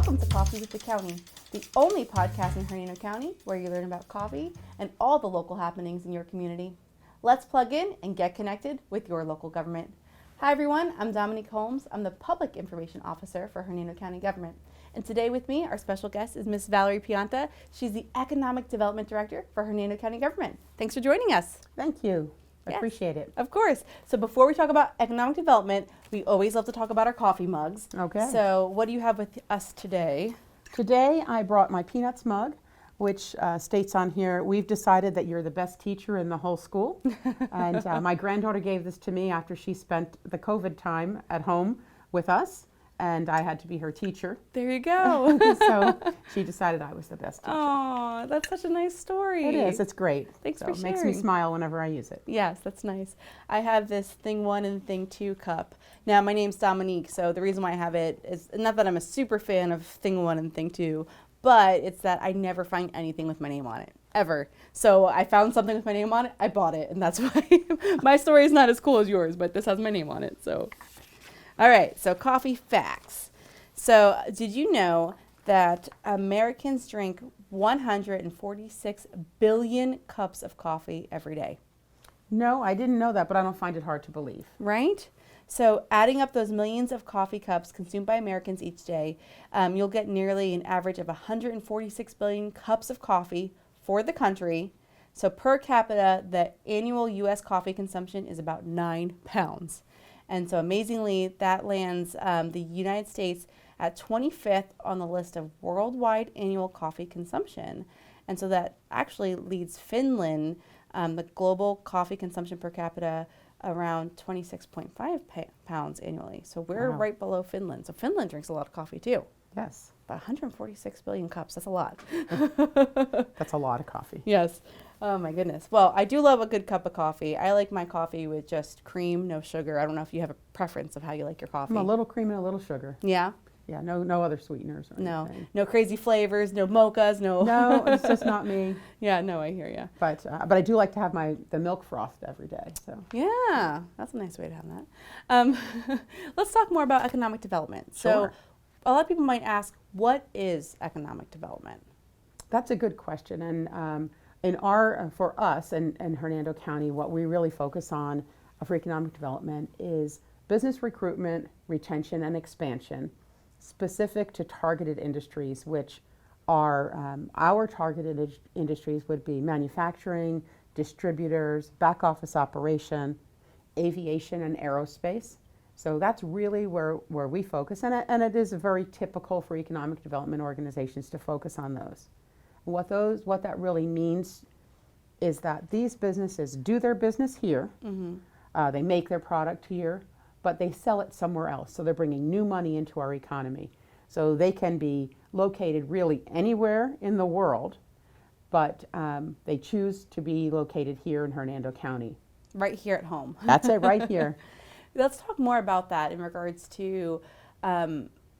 Welcome to Coffee with the County, the only podcast in Hernando County where you learn about coffee and all the local happenings in your community. Let's plug in and get connected with your local government. Hi everyone, I'm Dominique Holmes. I'm the Public Information Officer for Hernando County Government. And today with me, our special guest is Ms. Valerie Pianta. She's the Economic Development Director for Hernando County Government. Thanks for joining us. Thank you. I Yes, appreciate it. Of course. So before we talk about economic development, we always love to talk about our coffee mugs. Okay. So what do you have with us today? Today I brought my Peanuts mug, which states on here, we've decided that you're the best teacher in the whole school. And my granddaughter gave this to me after she spent the COVID time at home with us, and I had to be her teacher. There you go. So she decided I was the best teacher. Oh, that's such a nice story. It is. It's great. Thanks So for it makes me sharing. smile whenever I use it. Yes, that's nice. I have this Thing 1 and Thing 2 cup. Now, my name's Dominique, so the reason why I have it is not that I'm a super fan of Thing 1 and Thing 2, but it's that I never find anything with my name on it, ever. So I found something with my name on it, I bought it, and that's why my story is not as cool as yours, but this has my name on it, so. All right, so coffee facts. So did you know that Americans drink 146 billion cups of coffee every day? No, I didn't know that, but I don't find it hard to believe. Right? So adding up those millions of coffee cups consumed by Americans each day, you'll get nearly an average of 146 billion cups of coffee for the country. So per capita, the annual U.S. coffee consumption is about 9 pounds. And so amazingly, that lands the United States at 25th on the list of worldwide annual coffee consumption. And so that actually leads Finland, the global coffee consumption per capita, around 26.5 pounds annually. So we're Wow. right below Finland. So Finland drinks a lot of coffee too. Yes, But 146 billion cups, that's a lot. that's a lot of coffee. Yes. Oh my goodness. Well, I do love a good cup of coffee. I like my coffee with just cream, no sugar. I don't know if you have a preference of how you like your coffee. A little cream and a little sugar. Yeah? Yeah, no other sweeteners or No. anything. No crazy flavors, no mochas, no. No, it's just not me. Yeah, no, I hear you. But I do like to have the milk frothed every day. So Yeah, that's a nice way to have that. Let's talk more about economic development. So Sure. a lot of people might ask, what is economic development? that's a good question. And for us in Hernando County, what we really focus on for economic development is business recruitment, retention, and expansion, specific to targeted industries, which are our targeted industries would be manufacturing, distributors, back office operation, aviation, and aerospace. So that's really where we focus, and it is very typical for economic development organizations to focus on those. What that really means is that these businesses do their business here, they make their product here, but they sell it somewhere else. So they're bringing new money into our economy. So they can be located really anywhere in the world, but they choose to be located here in Hernando County. Right here at home. That's it, right here. Let's talk more about that in regards to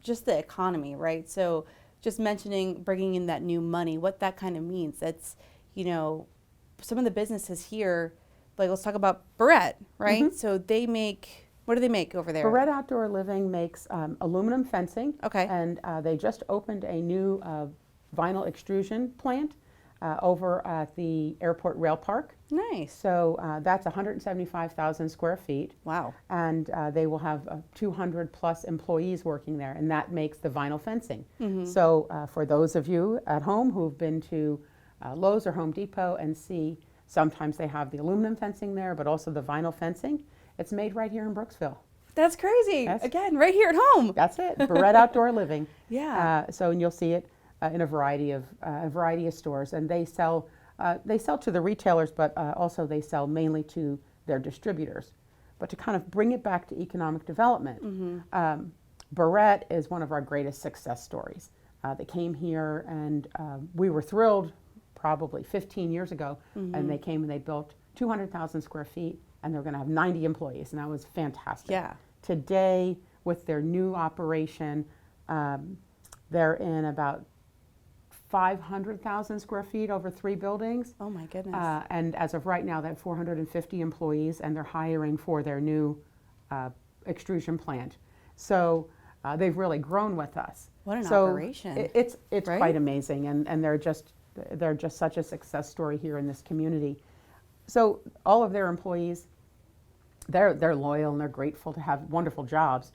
just the economy, right? So just mentioning bringing in that new money, what that kind of means. That's, some of the businesses here, like let's talk about Barrett, right? So they make, what do they make over there? Barrett Outdoor Living makes aluminum fencing. Okay. And they just opened a new vinyl extrusion plant over at the airport rail park. Nice. So that's 175,000 square feet. Wow. And they will have 200 plus employees working there, and that makes the vinyl fencing. So for those of you at home who've been to Lowe's or Home Depot and see, sometimes they have the aluminum fencing there, but also the vinyl fencing. It's made right here in Brooksville. That's crazy. Yes. Again, right here at home. That's it, Barrett Outdoor Living. Yeah. And you'll see it in a variety of stores, and they sell to the retailers, but also they sell mainly to their distributors. But to kind of bring it back to economic development, Barrett is one of our greatest success stories. They came here, and we were thrilled probably 15 years ago, and they came and they built 200,000 square feet, and they're going to have 90 employees, and that was fantastic. Yeah. Today, with their new operation, they're in about 500,000 square feet over 3 buildings. Oh my goodness. And as of right now, they have 450 employees, and they're hiring for their new extrusion plant. So they've really grown with us. What an So operation. it's Right? quite amazing, and they're just such a success story here in this community. So all of their employees, they're loyal and they're grateful to have wonderful jobs.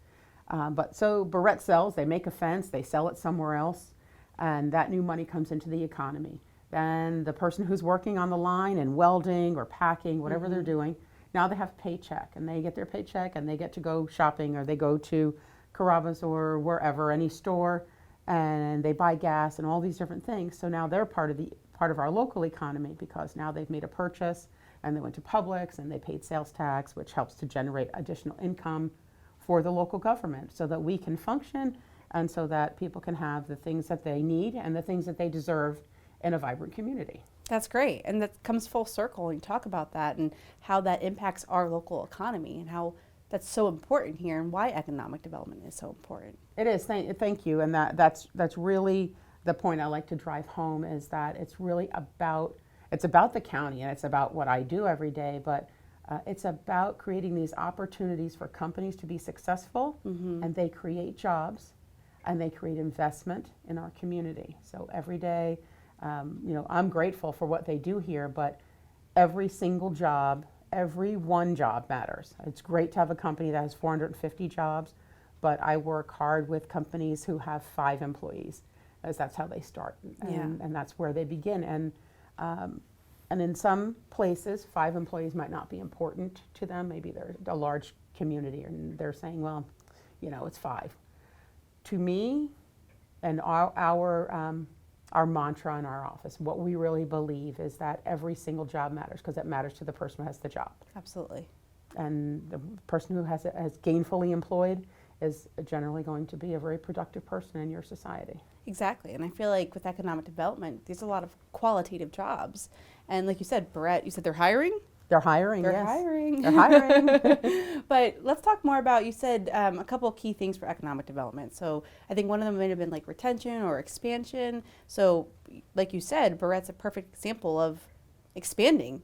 But so Barrett sells, they make a fence, they sell it somewhere else, and that new money comes into the economy. Then the person who's working on the line and welding or packing, whatever they're doing, now they have paycheck, and they get their paycheck and they get to go shopping, or they go to Carrabba's or wherever, any store, and they buy gas and all these different things. So now they're part of our local economy, because now they've made a purchase and they went to Publix and they paid sales tax, which helps to generate additional income for the local government so that we can function and so that people can have the things that they need and the things that they deserve in a vibrant community. That's great. And that comes full circle. And you talk about that and how that impacts our local economy and how that's so important here and why economic development is so important. It is. Thank you. And that's really the point I like to drive home, is that it's really about the county and it's about what I do every day, but it's about creating these opportunities for companies to be successful, and they create jobs and they create investment in our community. So every day, I'm grateful for what they do here, but every single job, every one job matters. It's great to have a company that has 450 jobs, but I work hard with companies who have 5 employees, as that's how they start, and that's where they begin. And in some places, 5 employees might not be important to them. Maybe they're a large community and they're saying, well, it's 5. To me, and our mantra in our office, what we really believe is that every single job matters, because it matters to the person who has the job. Absolutely. And the person who has gainfully employed is generally going to be a very productive person in your society. Exactly. And I feel like with economic development, there's a lot of qualitative jobs. And like you said, Brett, you said they're hiring? They're hiring, They're yes. hiring. They're hiring. But let's talk more about, you said a couple of key things for economic development. So I think one of them might have been like retention or expansion. So like you said, Barrett's a perfect example of expanding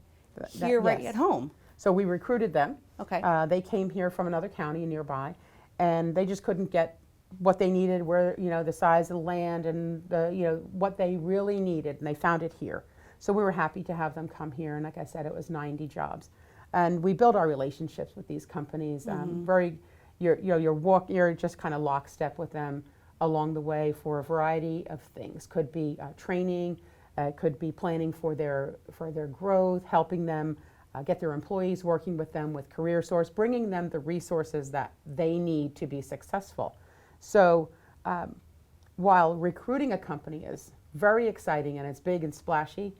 here right yes. at home. So we recruited them. Okay. They came here from another county nearby, and they just couldn't get what they needed, where, the size of the land and what they really needed, and they found it here. So we were happy to have them come here, and like I said, it was 90 jobs. And we build our relationships with these companies. You're just kind of lockstep with them along the way for a variety of things. Could be training, could be planning for their growth, helping them get their employees, working with them with career source, bringing them the resources that they need to be successful. So while recruiting a company is very exciting and it's big and splashy,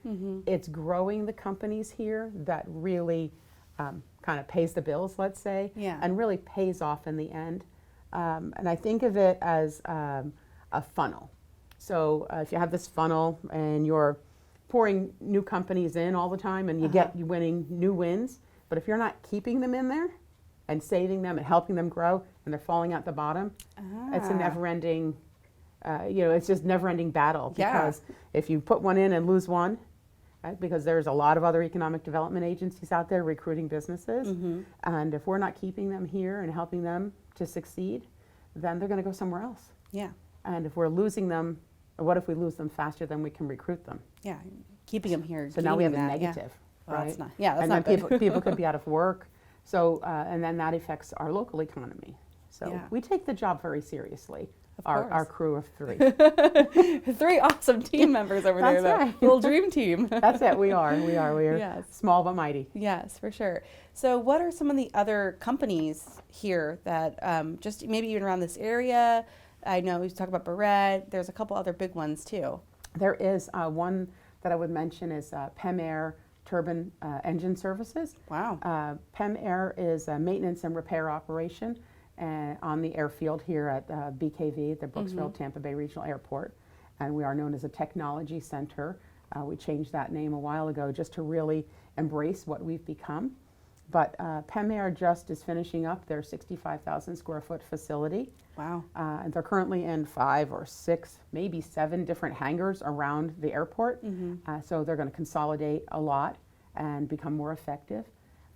it's growing the companies here that really kind of pays the bills, let's say, and really pays off in the end. And I think of it as a funnel. So if you have this funnel and you're pouring new companies in all the time and you're winning new wins, but if you're not keeping them in there and saving them and helping them grow and they're falling out the bottom, it's a never-ending, it's just never-ending battle. Because if you put one in and lose one, right, because there's a lot of other economic development agencies out there recruiting businesses, and if we're not keeping them here and helping them to succeed, then they're going to go somewhere else. Yeah. And if we're losing them, what if we lose them faster than we can recruit them? Yeah. Keeping them here. So now we have a that, negative, Well, right? that's not, that's and not then good. people could be out of work. So, and then that affects our local economy. So we take the job very seriously. Our crew of 3. 3 awesome team members over there, though. Right. Little dream team. That's it. We are small but mighty. Yes, for sure. So what are some of the other companies here that just maybe even around this area? I know we talk about Barrett. There's a couple other big ones too. There is one that I would mention is PEM Air Turbine Engine Services. Wow. PEM Air is a maintenance and repair operation on the airfield here at BKV, the Brooksville Tampa Bay Regional Airport. And we are known as a technology center. We changed that name a while ago just to really embrace what we've become. But PEM Air just is finishing up their 65,000 square foot facility. Wow. And they're currently in 5 or 6, maybe 7 different hangars around the airport. So they're going to consolidate a lot and become more effective.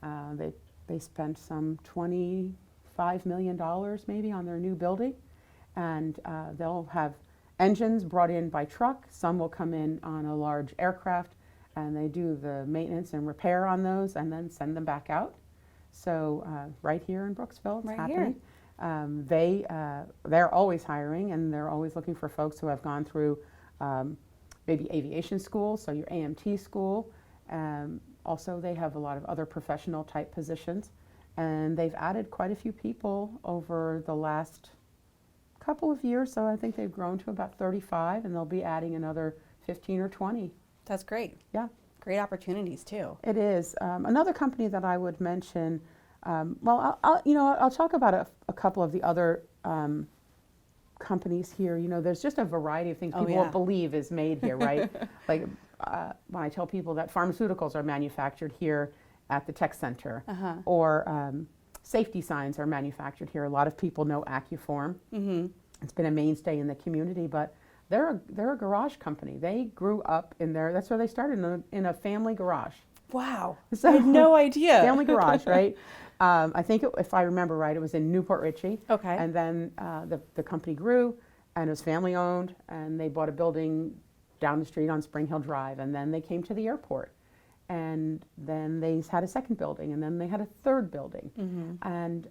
They spent some $25 million maybe on their new building. and they'll have engines brought in by truck. Some will come in on a large aircraft, and they do the maintenance and repair on those and then send them back out. So right here in Brooksville, it's Right happening. They're always hiring, and they're always looking for folks who have gone through maybe aviation school, so your AMT school. Also, they have a lot of other professional type positions, and they've added quite a few people over the last couple of years. So I think they've grown to about 35, and they'll be adding another 15 or 20. That's great. Yeah. Great opportunities too. It is. Another company that I would mention, I'll talk about a couple of the other companies here. There's just a variety of things people won't believe is made here, right? Like when I tell people that pharmaceuticals are manufactured here at the tech center, or safety signs are manufactured here. A lot of people know AccuForm. Mm-hmm. It's been a mainstay in the community, but they're a garage company. They grew up in there. That's where they started, in a family garage. Wow. So, I had no idea. Family garage, right? I think, if I remember right, it was in Newport Richey. Okay. And then the company grew, and it was family owned, and they bought a building down the street on Spring Hill Drive, and then they came to the airport. And then they had a second building, and then they had a third building. Mm-hmm. And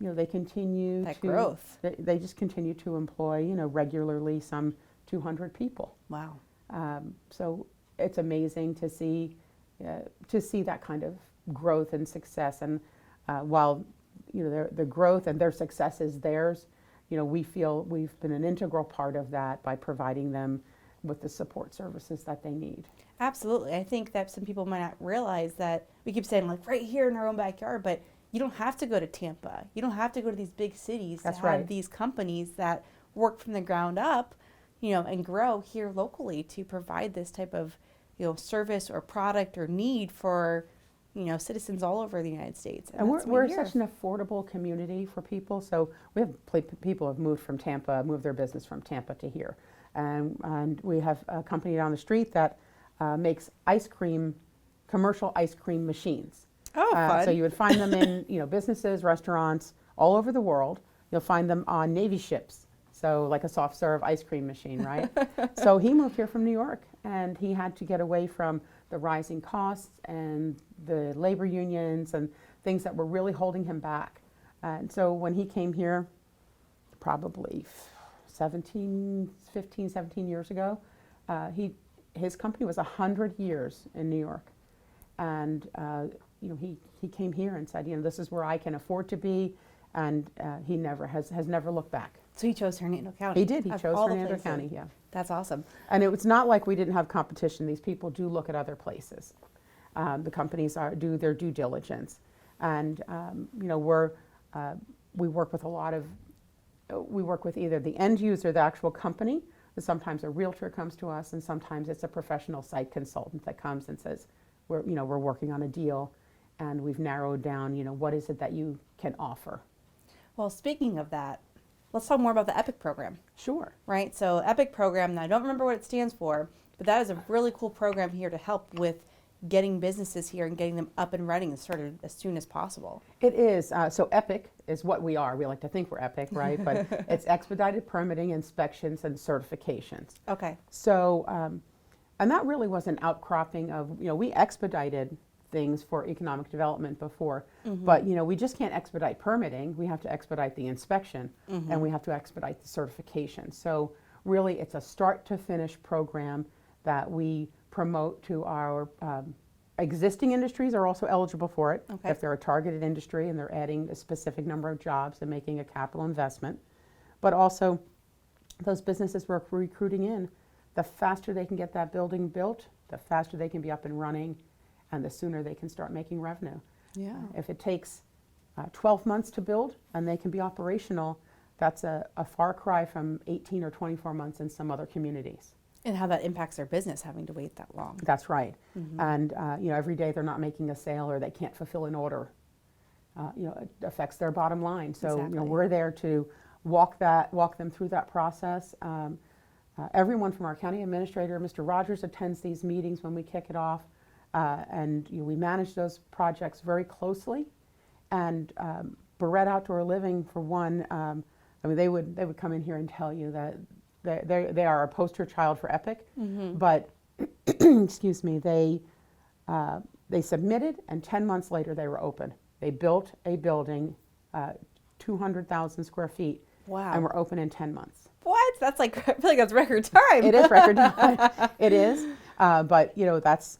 they continue that growth. They just continue to employ, regularly some 200 people. Wow. So it's amazing to see that kind of growth and success. And while the growth and their success is theirs, we feel we've been an integral part of that by providing them with the support services that they need. Absolutely. I think that some people might not realize that we keep saying like right here in our own backyard, but you don't have to go to Tampa. You don't have to go to these big cities That's to have right. these companies that work from the ground up, and grow here locally to provide this type of, service or product or need for, citizens all over the United States. And we're such an affordable community for people. So we have people have moved from Tampa, moved their business from Tampa to here. And we have a company down the street that makes commercial ice cream machines. Oh, fun. So you would find them in businesses, restaurants all over the world. You'll find them on Navy ships. So like a soft serve ice cream machine, right? So he moved here from New York, and he had to get away from the rising costs and the labor unions and things that were really holding him back. And so when he came here, probably 15, 17 years ago, his company was 100 years in New York. And he came here and said, this is where I can afford to be, and he has never looked back. So he chose Hernando County. He did. He chose Hernando County, yeah. That's awesome. And it was not like we didn't have competition. These people do look at other places. The companies do their due diligence. And, we work with either the end user, the actual company, or sometimes a realtor comes to us, and sometimes it's a professional site consultant that comes and says, we're working on a deal, and we've narrowed down, what is it that you can offer. Well, speaking of that, let's talk more about the EPIC program. Sure. Right? So EPIC program, now I don't remember what it stands for, but that is a really cool program here to help with getting businesses here and getting them up and running sort of as soon as possible. It is. So EPIC is what we are. We like to think we're EPIC, right? But it's expedited permitting, inspections, and certifications. Okay. So, and that really was an outcropping of, we expedited things for economic development before, but we just can't expedite permitting. We have to expedite the inspection, and we have to expedite the certification. So really it's a start to finish program that we promote to our existing industries are also eligible for it. Okay. If they're a targeted industry and they're adding a specific number of jobs and making a capital investment. But also those businesses we're recruiting in, the faster they can get that building built, the faster they can be up and running, and the sooner they can start making revenue. Yeah. If it takes 12 months to build and they can be operational, that's a far cry from 18 or 24 months in some other communities. And how that impacts their business having to wait that long. That's right. And every day they're not making a sale or they can't fulfill an order. It affects their bottom line. So Exactly. We're there to walk them through that process. Everyone from our county administrator, Mr. Rogers, attends these meetings when we kick it off. And we manage those projects very closely. And Barrett Outdoor Living, for one, I mean, they would come in here and tell you that they are a poster child for Epic, but excuse me, they submitted, and 10 months later they were open. They built a building, 200,000 square feet, Wow. and were open in 10 months. What? That's like, I feel like that's record time. It is record time. It is, but that's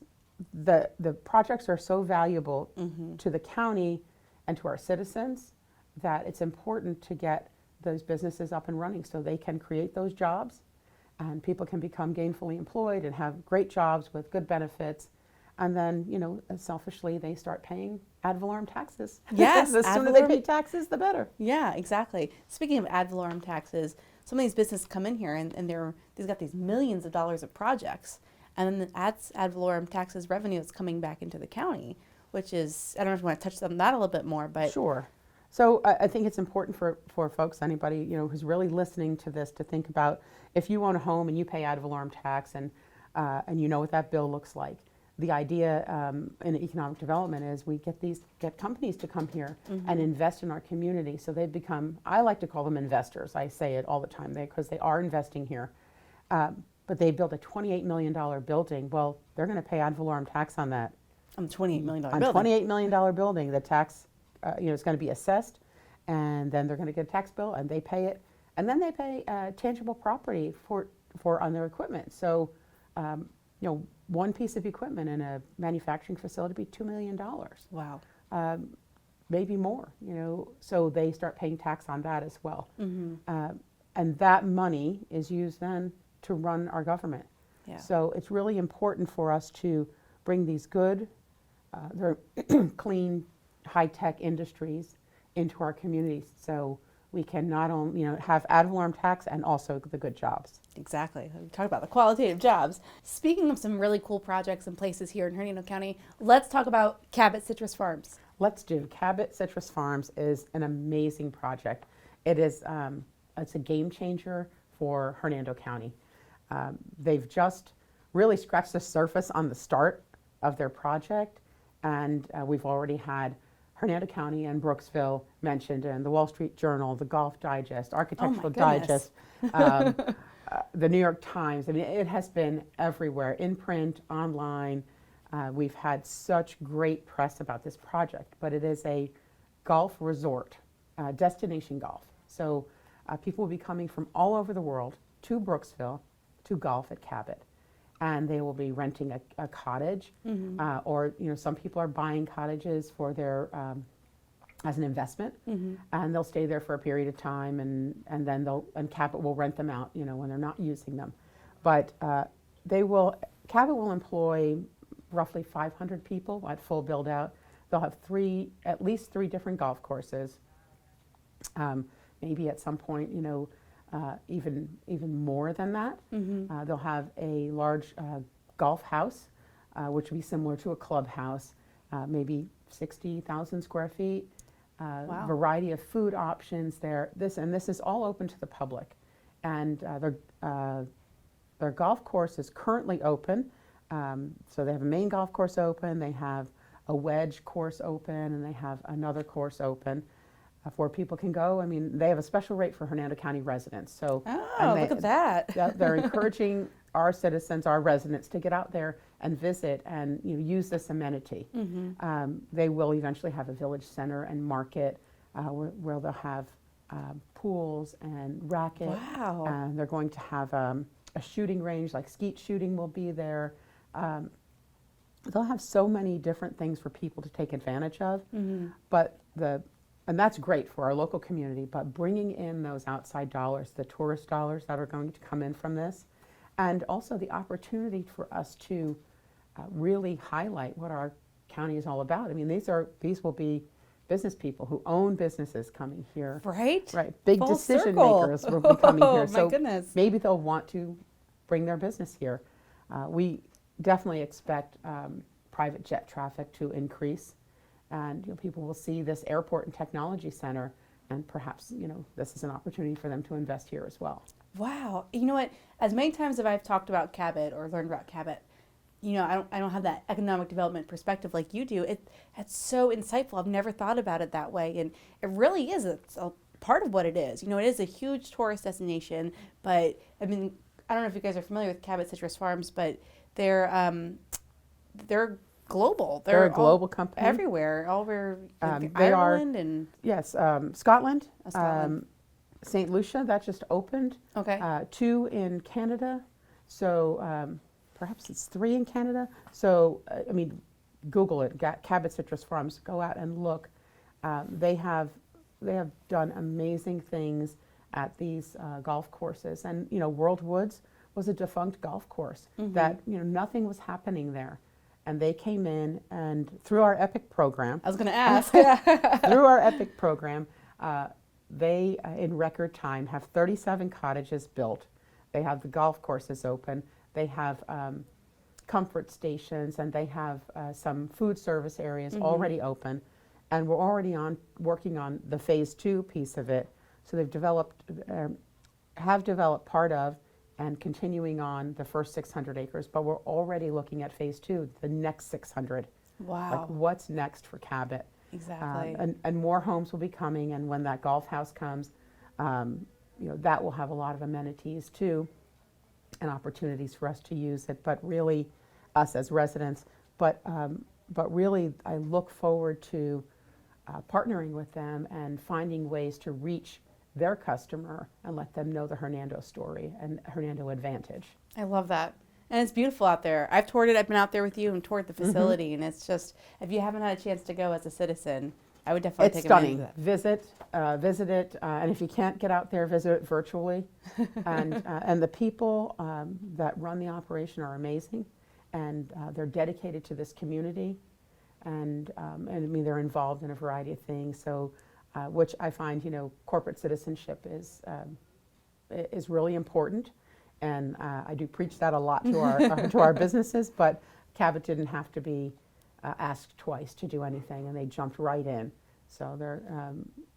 the projects are so valuable to the county and to our citizens that it's important to get those businesses up and running so they can create those jobs and people can become gainfully employed and have great jobs with good benefits. And then, selfishly, they start paying ad valorem taxes. Yes. The sooner they pay taxes, the better. Yeah, exactly. Speaking of ad valorem taxes, some of these businesses come in here and they've got these millions of dollars of projects. And then the ad valorem taxes revenue is coming back into the county, which is, I don't know if you want to touch on that a little bit more, but. Sure. So I think it's important for folks, anybody, who's really listening to this, to think about if you own a home and you pay ad valorem tax and you know what that bill looks like. The idea in economic development is we get companies to come here and invest in our community. So they become, I like to call them investors. I say it all the time because they are investing here. But they built a $28 million building. Well, they're going to pay ad valorem tax on that. On $28 million On building. $28 million building, the tax, is going to be assessed, and then they're going to get a tax bill, and they pay it, and then they pay tangible property for on their equipment. So, one piece of equipment in a manufacturing facility would be $2 million. Wow. Maybe more. So they start paying tax on that as well, and that money is used then to run our government. Yeah. So it's really important for us to bring these good, they're clean, high-tech industries into our communities so we can not only have ad valorem tax and also the good jobs. Exactly. We talked about the qualitative jobs. Speaking of some really cool projects and places here in Hernando County, let's talk about Cabot Citrus Farms. Let's do. Cabot Citrus Farms is an amazing project. It is it's a game changer for Hernando County. They've just really scratched the surface on the start of their project, and we've already had Hernando County and Brooksville mentioned in the Wall Street Journal, the Golf Digest, Architectural Digest, the New York Times. I mean, it has been everywhere, in print, online. We've had such great press about this project, but it is a golf resort, destination golf. So people will be coming from all over the world to Brooksville to golf at Cabot. And they will be renting a cottage, or some people are buying cottages for their as an investment, and they'll stay there for a period of time, and then Cabot will rent them out, when they're not using them. But Cabot will employ roughly 500 people at full build out. They'll have at least three different golf courses. Maybe at some point, even more than that. They'll have a large golf house, which will be similar to a clubhouse, maybe 60,000 square feet. Wow. Variety of food options there. This is all open to the public, and their golf course is currently open. So they have a main golf course open. They have a wedge course open, and they have another course open. Where people can go. I mean, they have a special rate for Hernando County residents. So, look at that. They're encouraging our citizens, our residents, to get out there and visit and use this amenity. They will eventually have a village center and market where they'll have pools and racket. Wow. And they're going to have a shooting range, like skeet shooting will be there. They'll have so many different things for people to take advantage of. But and that's great for our local community, but bringing in those outside dollars, the tourist dollars that are going to come in from this, and also the opportunity for us to really highlight what our county is all about. I mean, these will be business people who own businesses coming here. Right. Big Full decision circle. makers will be coming here. My goodness. Maybe they'll want to bring their business here. We definitely expect private jet traffic to increase. And people will see this airport and technology center, and perhaps this is an opportunity for them to invest here as well. Wow, you know what? As many times as I've talked about Cabot or learned about Cabot, I don't have that economic development perspective like you do. It's so insightful. I've never thought about it that way, and it really is. It's part of what it is. You know, it is a huge tourist destination, but I mean, I don't know if you guys are familiar with Cabot Citrus Farms, but they're global. They're a global company. Everywhere, all over they Ireland and yes, Scotland, Scotland. St. Lucia, that just opened. Okay. 2 in Canada, so perhaps it's 3 in Canada. So I mean, Google it. Cabot Citrus Farms. Go out and look. They have done amazing things at these golf courses, and you know, World Woods was a defunct golf course that, you know, nothing was happening there. And they came in, and through our EPIC program, I was going to ask. through our EPIC program, they, in record time, have 37 cottages built. They have the golf courses open. They have comfort stations, and they have some food service areas already open. And we're already working on the phase 2 piece of it. So they've have developed part of and continuing on the first 600 acres, but we're already looking at phase 2, the next 600. Wow. Like, what's next for Cabot? Exactly. And more homes will be coming, and when that golf house comes, you know, that will have a lot of amenities too, and opportunities for us to use it, but really us as residents. But really, I look forward to partnering with them and finding ways to reach their customer and let them know the Hernando story and Hernando advantage. I love that. And it's beautiful out there. I've toured it. I've been out there with you and toured the facility. And it's just, if you haven't had a chance to go as a citizen, I would definitely take advantage of that. Visit it. And if you can't get out there, visit it virtually. And the people that run the operation are amazing. And they're dedicated to this community. And I mean, they're involved in a variety of things. So, which I find, you know, corporate citizenship is really important, and I do preach that a lot to our to our businesses. But Cabot didn't have to be asked twice to do anything, and they jumped right in. So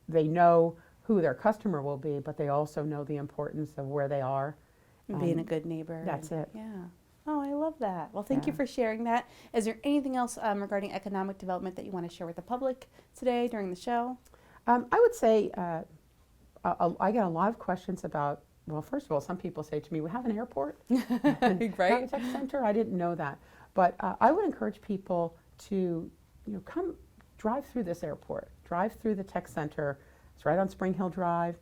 they know who their customer will be, but they also know the importance of where they are. Being a good neighbor. That's it. Yeah. Oh, I love that. Well, thank you for sharing that. Is there anything else regarding economic development that you want to share with the public today during the show? I would say I get a lot of questions about, well, first of all, some people say to me, we have an airport, right? A tech center. I didn't know that. But I would encourage people to, you know, come drive through this airport, drive through the tech center. It's right on Spring Hill Drive.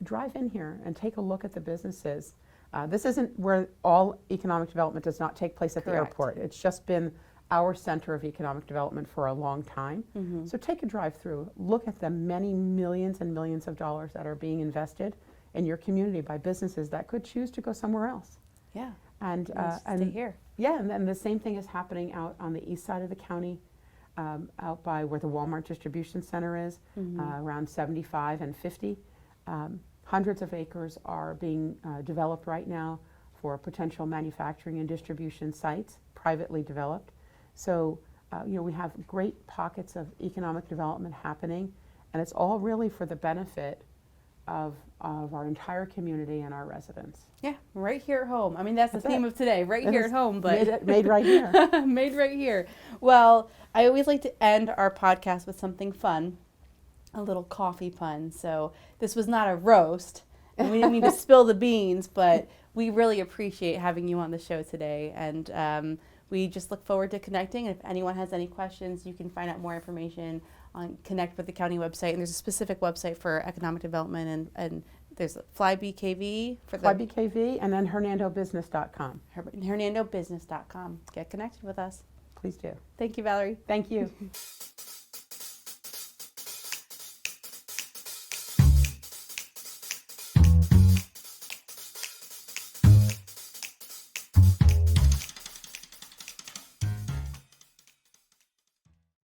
Drive in here and take a look at the businesses. This isn't where all economic development does not take place at the airport. It's just been our center of economic development for a long time. So take a drive through, look at the many millions and millions of dollars that are being invested in your community by businesses that could choose to go somewhere else. Yeah. And stay here. Yeah, and then the same thing is happening out on the east side of the county, out by where the Walmart distribution center is, around 75 and 50. Hundreds of acres are being developed right now for potential manufacturing and distribution sites, privately developed. So, you know, we have great pockets of economic development happening, and it's all really for the benefit of our entire community and our residents. Yeah, right here at home. I mean, that's the theme of today, right here at home. But made right here. Made right here. Well, I always like to end our podcast with something fun, a little coffee pun. So this was not a roast, and we didn't mean to spill the beans, but we really appreciate having you on the show today. And we just look forward to connecting. And if anyone has any questions, you can find out more information on Connect with the County website. And there's a specific website for economic development, and there's FlyBKV for the FlyBKV, and then HernandoBusiness.com. HernandoBusiness.com. Get connected with us. Please do. Thank you, Valerie. Thank you.